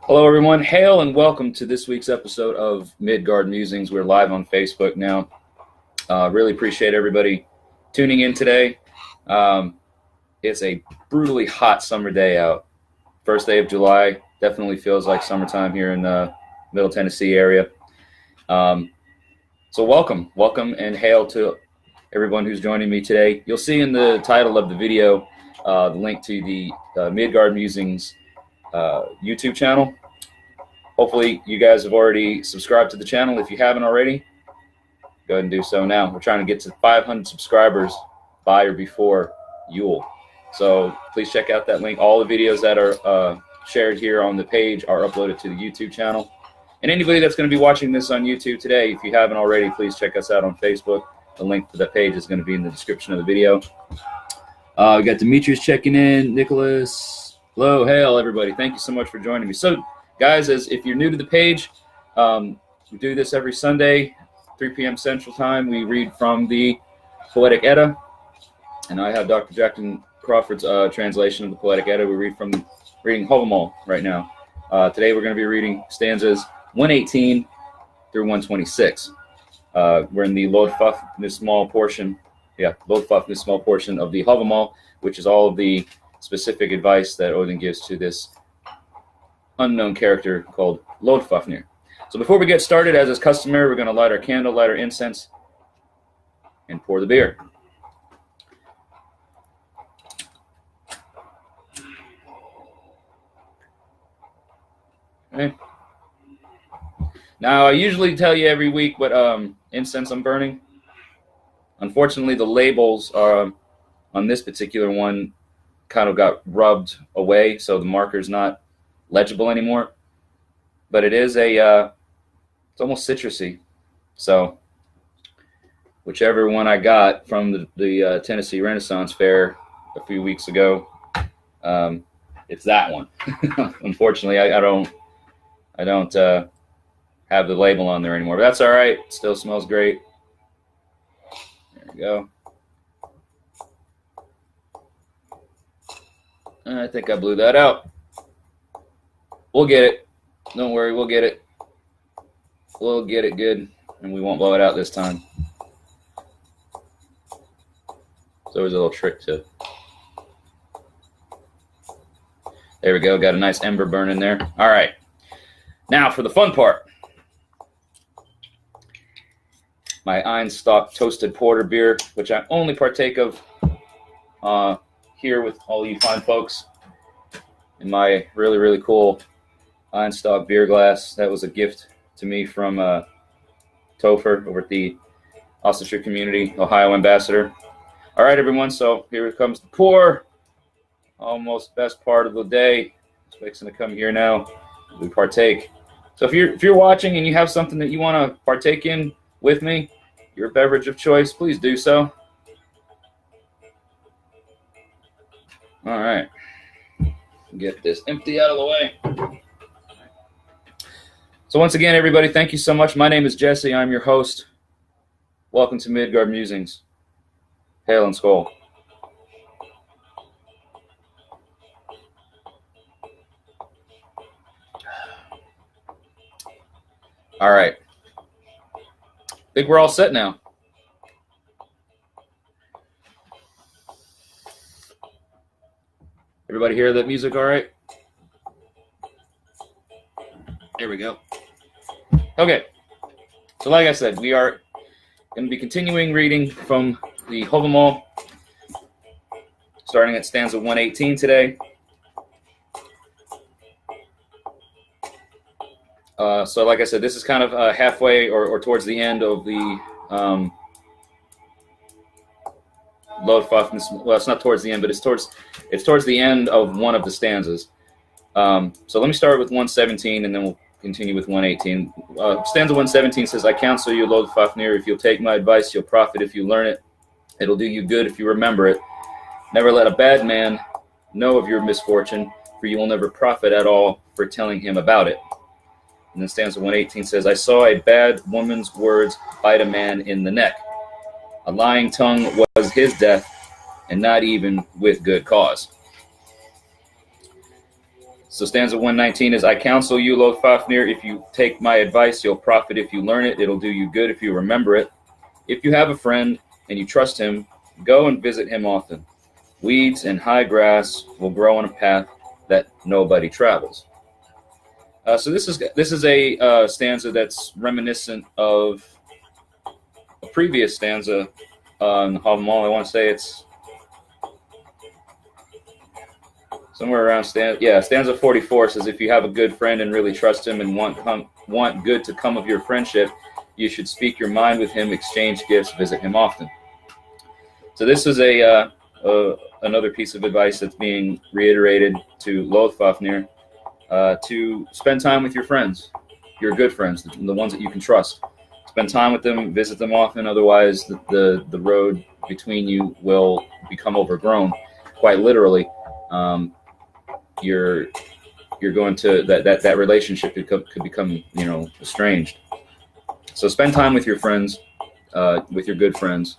Hello, everyone. Hail and welcome to this week's episode of Midgard Musings. We're live on Facebook now. Really appreciate everybody tuning in today. It's a brutally hot summer day out. First day of July. Definitely feels like summertime here in the Middle Tennessee area. So welcome and hail to everyone who's joining me today. You'll see in the title of the video the link to the Midgard Musings YouTube channel. Hopefully you guys have already subscribed to the channel. If you haven't already, go ahead and do so now. We're trying to get to 500 subscribers by or before Yule. So please check out that link. All the videos that are shared here on the page are uploaded to the YouTube channel. And anybody that's going to be watching this on YouTube today, if you haven't already, please check us out on Facebook. The link to that page is going to be in the description of the video. We got Demetrius checking in, Nicholas. Hello, hail, everybody. Thank you so much for joining me. So, guys, if you're new to the page, we do this every Sunday, 3 p.m. Central Time. We read from the Poetic Edda, and I have Dr. Jackson Crawford's translation of the Poetic Edda. We read from reading Hávamál right now. Today we're going to be reading stanzas 118 through 126. We're in the Loddfáfnismál portion. Yeah, Loddfáfnismál portion of the Hávamál, which is all of the specific advice that Odin gives to this unknown character called Loddfáfnir. So before we get started, as is customary, we're going to light our candle, light our incense, and pour the beer. Okay. Now, I usually tell you every week what incense I'm burning. Unfortunately, the labels on this particular one kind of got rubbed away, so the marker's not legible anymore. But it is it's almost citrusy. So whichever one I got from the Tennessee Renaissance Fair a few weeks ago, it's that one. Unfortunately, I don't have the label on there anymore, but that's all right. It still smells great. There we go. I think I blew that out. We'll get it. Don't worry, we'll get it. We'll get it good, and we won't blow it out this time. So there's a little trick to it. There we go. Got a nice ember burn in there. All right. Now for the fun part. My Einstock toasted porter beer, which I only partake of here with all you fine folks in my really, really cool Einstock beer glass. That was a gift to me from Topher over at the Austin Community, Ohio ambassador. All right, everyone, so here comes the pour. Almost best part of the day. It's fixing to come here now. We partake. So if you're watching and you have something that you want to partake in with me, your beverage of choice, please do so. All right. Get this empty out of the way. So once again, everybody, thank you so much. My name is Jesse. I'm your host. Welcome to Midgard Musings. Hail and Skull. All right. I think we're all set now. Everybody hear that music all right? There we go. Okay. So like I said, we are going to be continuing reading from the Hávamál, starting at stanza 118 today. So like I said, this is kind of halfway or towards the end of the Loddfáfnismál. Well, it's not towards the end, but it's towards the end of one of the stanzas. So let me start with 117, and then we'll continue with 118. Stanza 117 says, "I counsel you, Loddfáfnir, if you'll take my advice, you'll profit if you learn it. It'll do you good if you remember it. Never let a bad man know of your misfortune, for you will never profit at all for telling him about it." And then stanza 118 says, "I saw a bad woman's words bite a man in the neck. A lying tongue was his death, and not even with good cause." So stanza 119 is, I counsel you, Loddfáfnir, if you take my advice, you'll profit if you learn it. It'll do you good if you remember it. If you have a friend and you trust him, go and visit him often. Weeds and high grass will grow on a path that nobody travels. So this is a stanza that's reminiscent of a previous stanza on Hávamál. I want to say it's somewhere around stanza 44 says, if you have a good friend and really trust him and want good to come of your friendship, you should speak your mind with him, exchange gifts, visit him often. So this is another piece of advice that's being reiterated to Loddfáfnir, to spend time with your friends, your good friends, the ones that you can trust. Spend time with them, visit them often, otherwise the road between you will become overgrown, quite literally. You're going to that relationship could become estranged. So spend time with your friends, with your good friends,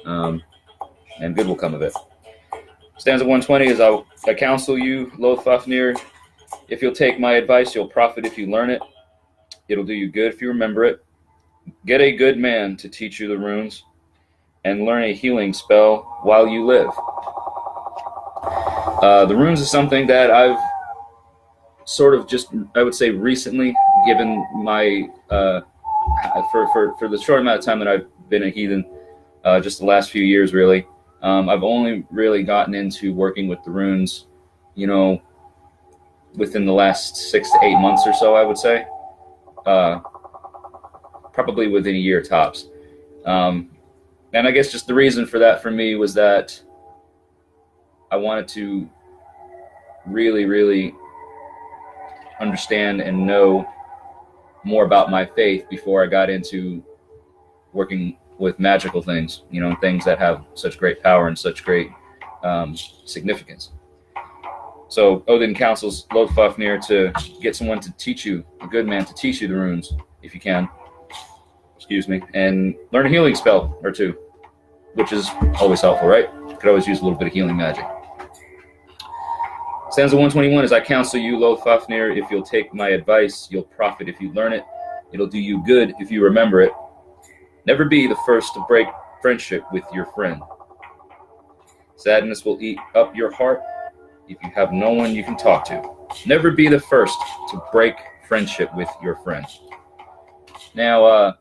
and good will come of it. Stanza 120 is, I counsel you, Loddfáfnir, if you'll take my advice, you'll profit if you learn it. It'll do you good if you remember it. Get a good man to teach you the runes, and learn a healing spell while you live. The runes is something that I've sort of just, I would say, recently given my for the short amount of time that I've been a heathen, just the last few years really. I've only really gotten into working with the runes, within the last 6 to 8 months or so, I would say. Probably within a year tops. And I guess just the reason for that for me was that I wanted to really, really understand and know more about my faith before I got into working with magical things, things that have such great power and such great significance. So Odin counsels Loddfáfnir to get someone to teach you, a good man to teach you the runes, if you can, and learn a healing spell or two, which is always helpful, right? Could always use a little bit of healing magic. Stanza 121 is, I counsel you, Loddfáfnir, if you'll take my advice, you'll profit if you learn it. It'll do you good if you remember it. Never be the first to break friendship with your friend. Sadness will eat up your heart if you have no one you can talk to. Never be the first to break friendship with your friend. Now,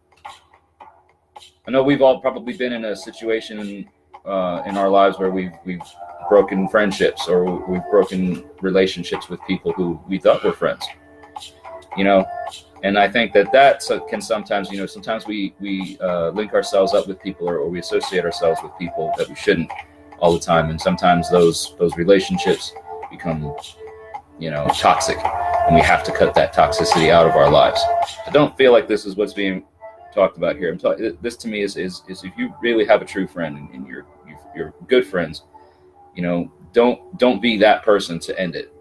I know we've all probably been in a situation in our lives where we've broken friendships, or we've broken relationships with people who we thought were friends. And I think that can sometimes, sometimes we link ourselves up with people, or we associate ourselves with people that we shouldn't all the time. And sometimes those relationships become, toxic, and we have to cut that toxicity out of our lives. I don't feel like this is what's being talked about here. This to me is if you really have a true friend and you're good friends, don't be that person to end it.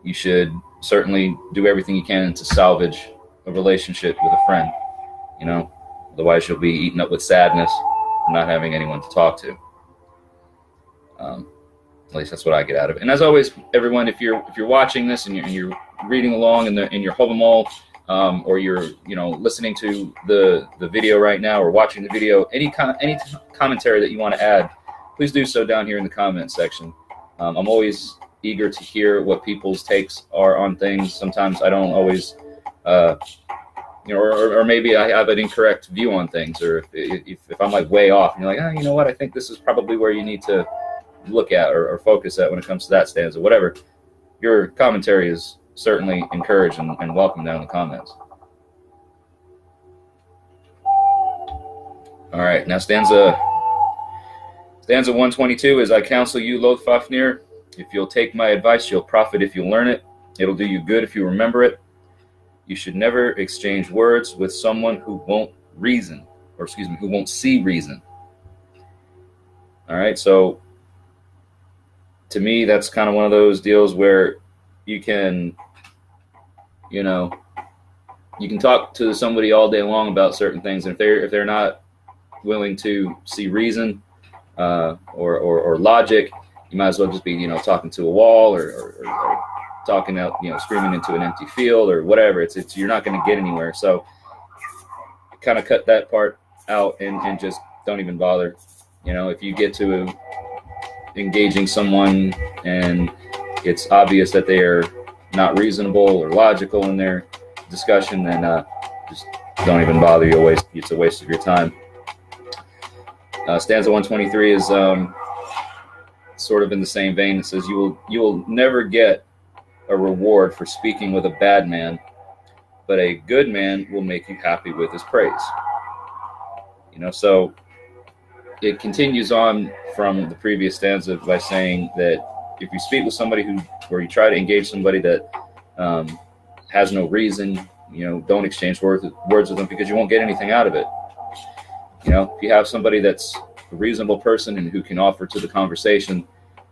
You should certainly do everything you can to salvage a relationship with a friend, otherwise you'll be eaten up with sadness and not having anyone to talk to. At least that's what I get out of it. And as always, everyone, if you're watching this and you're reading along in your Hávamál, or you're listening to the video right now, or watching the video, any commentary that you want to add, please do so down here in the comment section. I'm always eager to hear what people's takes are on things. Sometimes I don't always, or maybe I have an incorrect view on things, or if I'm like way off, and you're like, you know what, I think this is probably where you need to look at or focus at when it comes to that stanza, whatever. Your commentary is certainly encouraged and welcome down in the comments. All right, now stanza 122 is, I counsel you, Loddfáfnir, if you'll take my advice, you'll profit if you learn it. It'll do you good if you remember it. You should never exchange words with someone who won't who won't see reason. All right, so to me, that's kind of one of those deals where you can, you can talk to somebody all day long about certain things, and if they're not willing to see reason or logic, you might as well just be talking to a wall or talking out, screaming into an empty field or whatever. It's you're not going to get anywhere. So kind of cut that part out and just don't even bother. If you get to engaging someone and it's obvious that they are not reasonable or logical in their discussion, then just don't even bother. It's a waste of your time. Stanza 123 is sort of in the same vein. It says, you will never get a reward for speaking with a bad man, but a good man will make you happy with his praise. So it continues on from the previous stanza by saying that if you speak with somebody or you try to engage somebody that has no reason, don't exchange words with them, because you won't get anything out of it. If you have somebody that's a reasonable person and who can offer to the conversation,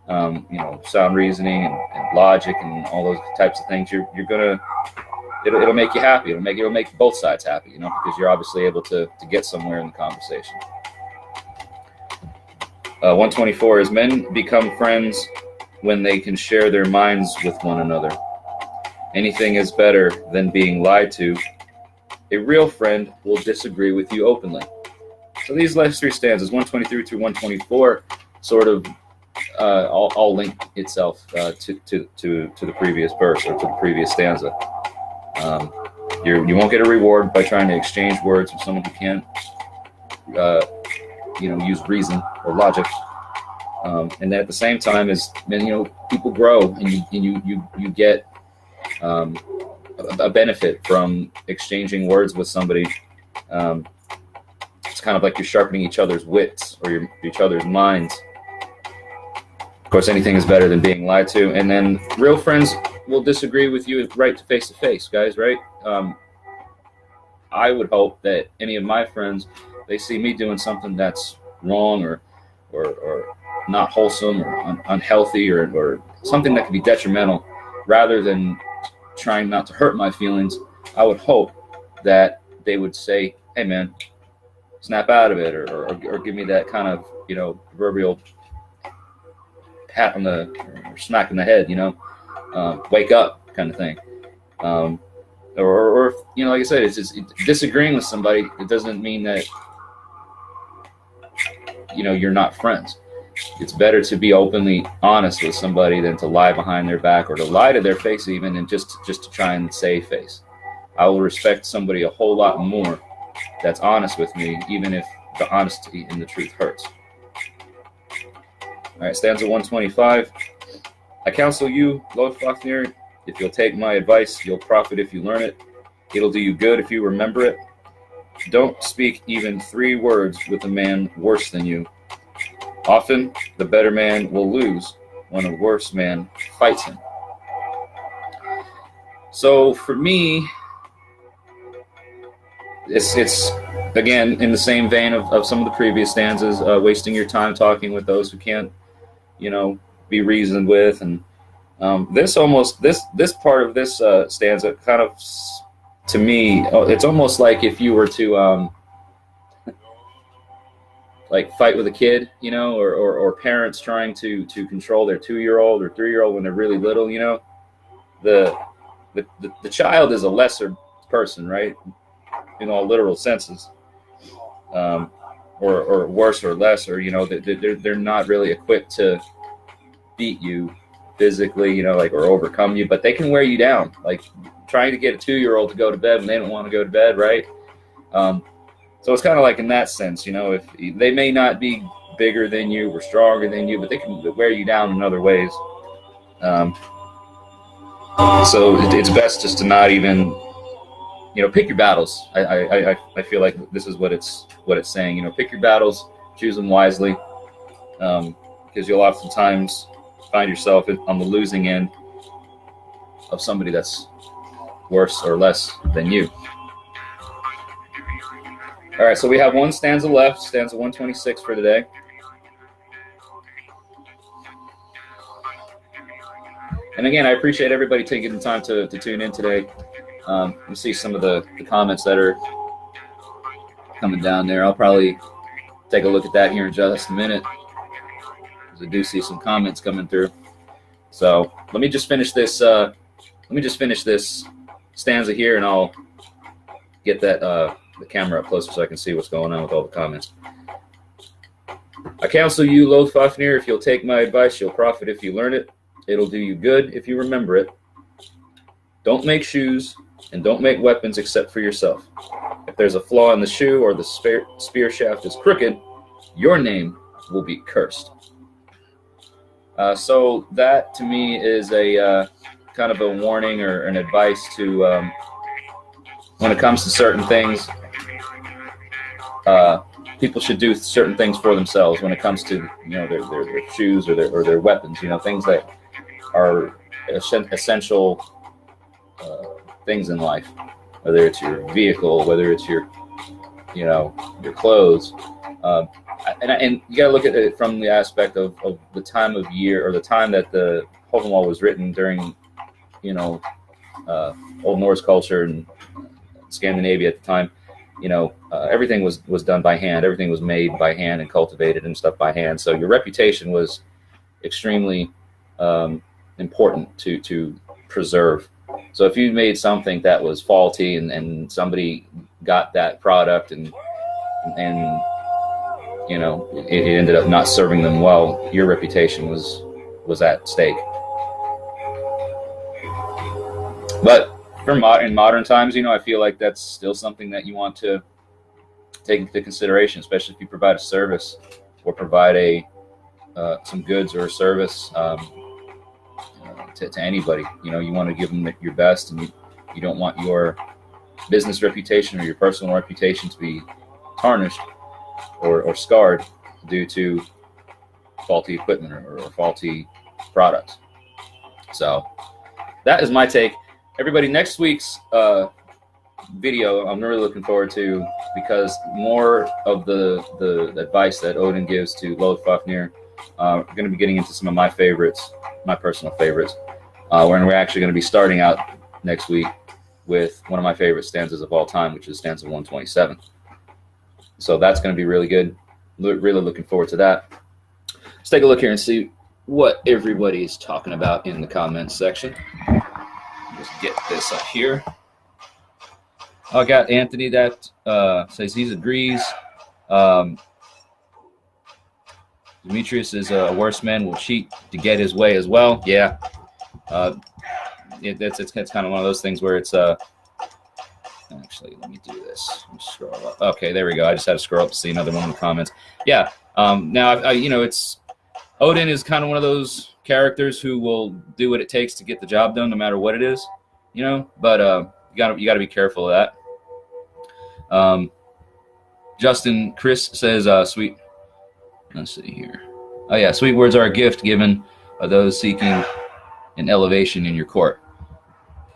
sound reasoning and logic and all those types of things, it'll make you happy. It'll make both sides happy, because you're obviously able to get somewhere in the conversation. 124 is, men become friends when they can share their minds with one another. Anything is better than being lied to. A real friend will disagree with you openly. So these last three stanzas, 123 through 124, sort of all link itself to the previous verse, or to the previous stanza. You won't get a reward by trying to exchange words with someone who can't use reason or logic. And then at the same time, people grow, and you get a benefit from exchanging words with somebody. It's kind of like you're sharpening each other's wits, or each other's minds. Of course, anything is better than being lied to. And then real friends will disagree with you right face to face, guys, right? I would hope that any of my friends, they see me doing something that's wrong or not wholesome or unhealthy or something that could be detrimental, rather than trying not to hurt my feelings. I would hope that they would say, hey man, snap out of it, or give me that kind of proverbial pat on or smack in the head, wake up kind of thing. Or like I said, it's just disagreeing with somebody. It doesn't mean that you're not friends. It's better to be openly honest with somebody than to lie behind their back, or to lie to their face even, and just to try and save face. I will respect somebody a whole lot more that's honest with me, even if the honesty and the truth hurts. All right, stanza 125. I counsel you, Loddfáfnir, if you'll take my advice, you'll profit if you learn it. It'll do you good if you remember it. Don't speak even 3 words with a man worse than you. Often, the better man will lose when a worse man fights him. So for me, it's again in the same vein of some of the previous stanzas, wasting your time talking with those who can't, be reasoned with. And this part of this stanza kind of, to me, it's almost like if you were to like fight with a kid, or parents trying to control their 2-year-old or 3-year-old when they're really little. The child is a lesser person, right, in all literal senses, or worse or less, or they're not really equipped to beat you physically, or overcome you, but they can wear you down. Like trying to get a 2-year-old to go to bed when they don't want to go to bed, right? So it's kind of like in that sense, if they may not be bigger than you or stronger than you, but they can wear you down in other ways. So it's best just to not even, pick your battles. I feel like this is what it's saying. Pick your battles, choose them wisely, because you'll oftentimes find yourself on the losing end of somebody that's worse or less than you. All right, so we have one stanza left, stanza 126 for today. And again, I appreciate everybody taking the time to tune in today. You see some of the comments that are coming down there. I'll probably take a look at that here in just a minute, because I do see some comments coming through. So let me just finish this me just finish this stanza here, and I'll get that the camera up closer so I can see what's going on with all the comments. I counsel you, Loddfáfnir, if you'll take my advice, you'll profit if you learn it. It'll do you good if you remember it. Don't make shoes and don't make weapons except for yourself. If there's a flaw in the shoe or the spear shaft is crooked, your name will be cursed. So that to me is a kind of a warning or an advice to when it comes to certain things. People should do certain things for themselves when it comes to, you know, their shoes or their weapons. You know, things that are essential things in life. Whether it's your vehicle, whether it's your, you know, your clothes, and you got to look at it from the aspect of the time of year, or the time that the Hávamál was written during, you know, Old Norse culture and Scandinavia at the time. You know, everything was done by hand. Everything was made by hand and cultivated and stuff by hand. So your reputation was extremely important to preserve. So if you made something that was faulty and somebody got that product and you know, it ended up not serving them well, your reputation was at stake. But in modern times, you know, I feel like that's still something that you want to take into consideration, especially if you provide a service or provide a some goods or a service to anybody. You know, you want to give them your best, and you don't want your business reputation or your personal reputation to be tarnished or scarred due to faulty equipment or faulty products. So that is my take. Everybody, next week's video I'm really looking forward to, because more of the advice that Odin gives to Loddfáfnir. We're going to be getting into some of my favorites, my personal favorites. We're actually going to be starting out next week with one of my favorite stanzas of all time, which is stanza 127. So that's going to be really good. Really looking forward to that. Let's take a look here and see what everybody's talking about in the comments section. Just get this up here. I got Anthony that says he agrees. Demetrius is a worse man will cheat to get his way as well. Yeah, it's kind of one of those things where it's actually, let me do this. Let me scroll up. Okay, there we go. I just had to scroll up to see another one in the comments. Yeah. Now you know, it's Odin is kind of one of those characters who will do what it takes to get the job done, no matter what it is. You know, but you gotta be careful of that. Justin Chris says, sweet. Let's see here. Oh yeah, sweet words are a gift given by those seeking an elevation in your court.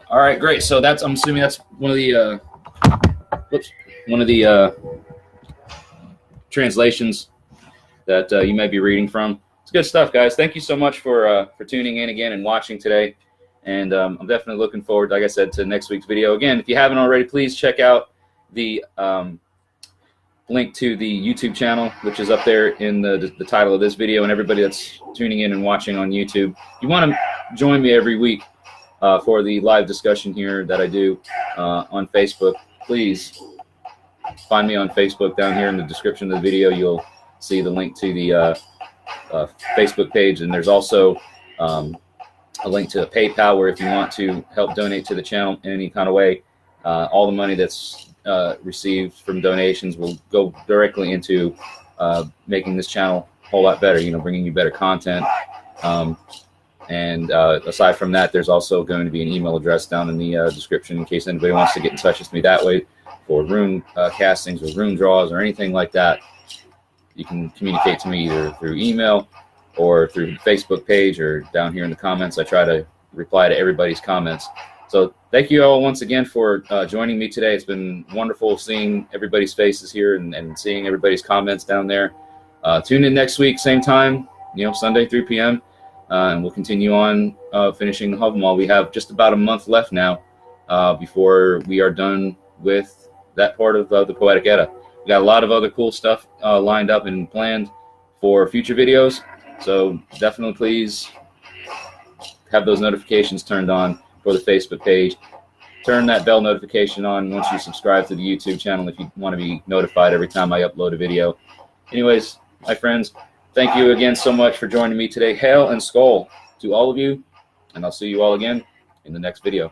All right, great. So that's, I'm assuming that's one of the translations that you might be reading from. It's good stuff, guys. Thank you so much for tuning in again and watching today. And I'm definitely looking forward, like I said, to next week's video. Again, if you haven't already, please check out the link to the YouTube channel, which is up there in the title of this video, and everybody that's tuning in and watching on YouTube. If you want to join me every week for the live discussion here that I do on Facebook, please find me on Facebook. Down here in the description of the video, you'll see the link to the Facebook page, and there's also a link to PayPal, where if you want to help donate to the channel in any kind of way, all the money that's received from donations will go directly into making this channel a whole lot better, you know, bringing you better content. And aside from that, there's also going to be an email address down in the description in case anybody wants to get in touch with me that way for rune castings or rune draws or anything like that. You can communicate to me either through email or through the Facebook page or down here in the comments. I try to reply to everybody's comments. So thank you all once again for joining me today. It's been wonderful seeing everybody's faces here and seeing everybody's comments down there. Tune in next week, same time, you know, Sunday, 3 p.m. And we'll continue on finishing the Hávamál. We have just about a month left now before we are done with that part of the Poetic Edda. We got a lot of other cool stuff lined up and planned for future videos. So definitely please have those notifications turned on or the Facebook page. Turn that bell notification on once you subscribe to the YouTube channel if you want to be notified every time I upload a video. Anyways, my friends, thank you again so much for joining me today. Hail and Skull to all of you, and I'll see you all again in the next video.